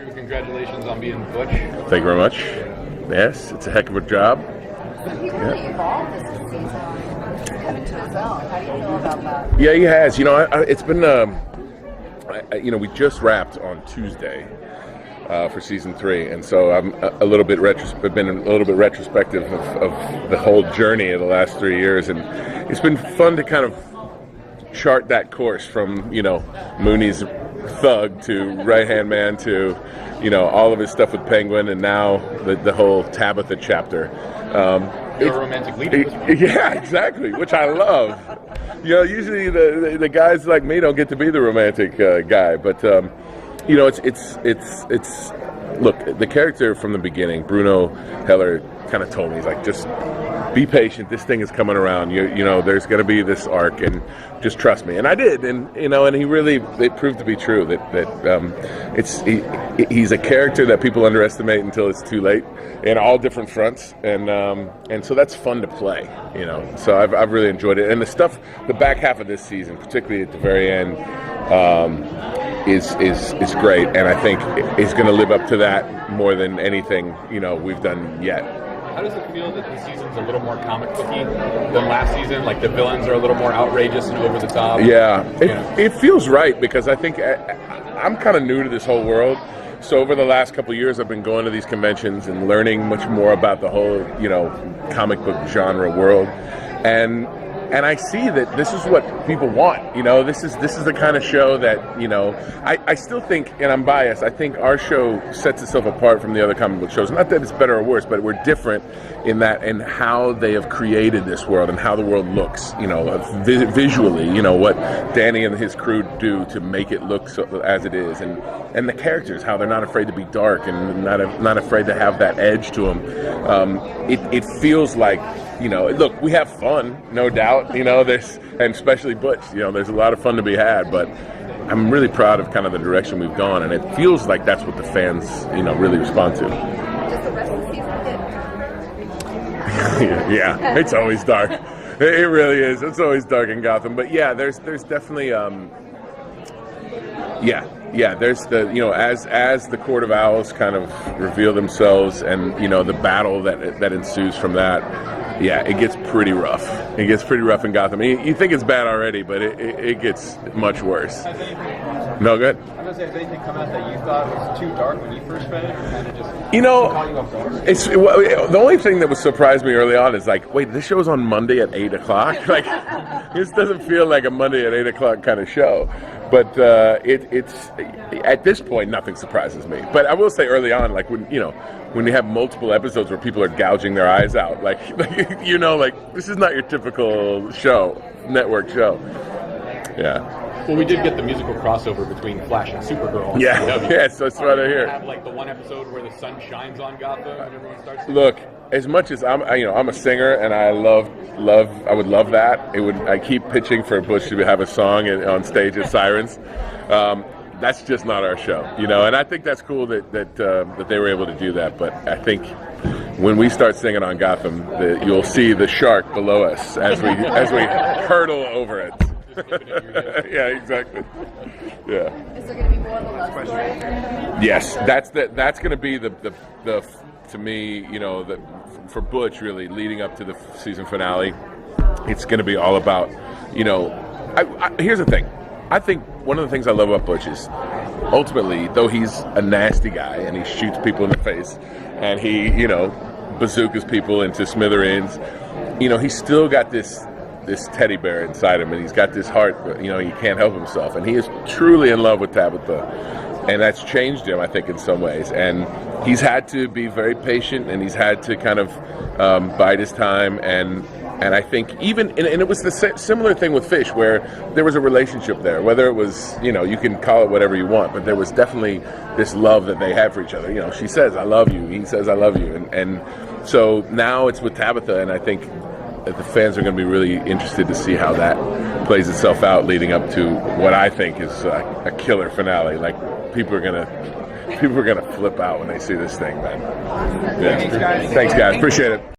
super congratulations on being Butch. Thank you very much. Yes, it's a heck of a job. He really evolved this season, coming to his own. How do you feel about that? Yeah, he has. It's been, we just wrapped on Tuesday for season 3, and so I'm a little bit retrospective of the whole journey of the last 3 years, and it's been fun to kind of chart that course from Mooney's thug to right-hand man to all of his stuff with Penguin, and now the whole Tabitha chapter. You're a romantic lead. Yeah, exactly, which I love. Usually the guys like me don't get to be the romantic guy, but it's look, the character from the beginning, Bruno Heller kind of told me, he's like, just be patient, this thing is coming around, there's going to be this arc, and just trust me. And I did, and it proved to be true that he's a character that people underestimate until it's too late in all different fronts, and so that's fun to play, so I've really enjoyed it. And the back half of this season, particularly at the very end, is great, and I think is going to live up to that more than anything we've done yet. How does it feel that this season's a little more comic booky than last season? Like the villains are a little more outrageous and over the top. Yeah, it feels right, because I think I'm kind of new to this whole world. So over the last couple of years, I've been going to these conventions and learning much more about the whole comic book genre world, and I see that this is what people want. This is the kind of show that I still think, and I'm biased, I think our show sets itself apart from the other comic book shows. Not that it's better or worse, but we're different in that, and how they have created this world and how the world looks. Visually, what Danny and his crew do to make it look as it is, and the characters, how they're not afraid to be dark and not afraid to have that edge to them. It feels like. Look, we have fun, no doubt, and especially Butch, there's a lot of fun to be had, but I'm really proud of kind of the direction we've gone, and it feels like that's what the fans, really respond to. Does the rest of the season get Yeah, it's always dark. It really is. It's always dark in Gotham, but yeah, there's definitely, there's as the Court of Owls kind of reveal themselves, and the battle that ensues from that. Yeah, it gets pretty rough. It gets pretty rough in Gotham. You think it's bad already, but it gets much worse. No, good. I was going to say, has anything come out that you thought was too dark when you first read it, or kind of just caught you off guard? It's the only thing that surprised me early on is like, wait, this show's on Monday at 8 o'clock? Like, this doesn't feel like a Monday at 8 o'clock kind of show. But it's at this point, nothing surprises me. But I will say early on, like when you have multiple episodes where people are gouging their eyes out, like this is not your typical network show. Yeah. Well, we did get the musical crossover between Flash and Supergirl. Yeah. Yes, that's what I hear. Have like the one episode where the sun shines on Gotham and everyone starts. Look, as much as I'm a singer and I I would love that. I keep pitching for Bush to have a song on stage at Sirens. That's just not our show, and I think that's cool that they were able to do that. But I think when we start singing on Gotham, you'll see the shark below us as we hurtle over it. Yeah, exactly. Yeah. Is there going to be more of a love story? Yes, that's going to be the to me, for Butch, really leading up to the season finale. It's going to be all about, here's the thing. I think one of the things I love about Butch is, ultimately, though he's a nasty guy and he shoots people in the face and he, bazookas people into smithereens, he's still got this teddy bear inside him, and he's got this heart, but he can't help himself, and he is truly in love with Tabitha, and that's changed him, I think, in some ways. And he's had to be very patient, and he's had to kind of bide his time, and I think even, and it was the similar thing with Fish, where there was a relationship there, whether it was, you can call it whatever you want, but there was definitely this love that they had for each other. She says, "I love you," he says, "I love you," and so now it's with Tabitha, and I think that the fans are going to be really interested to see how that plays itself out leading up to what I think is a killer finale. Like, people are gonna flip out when they see this thing, man. Yeah. Thanks, guys. Appreciate it.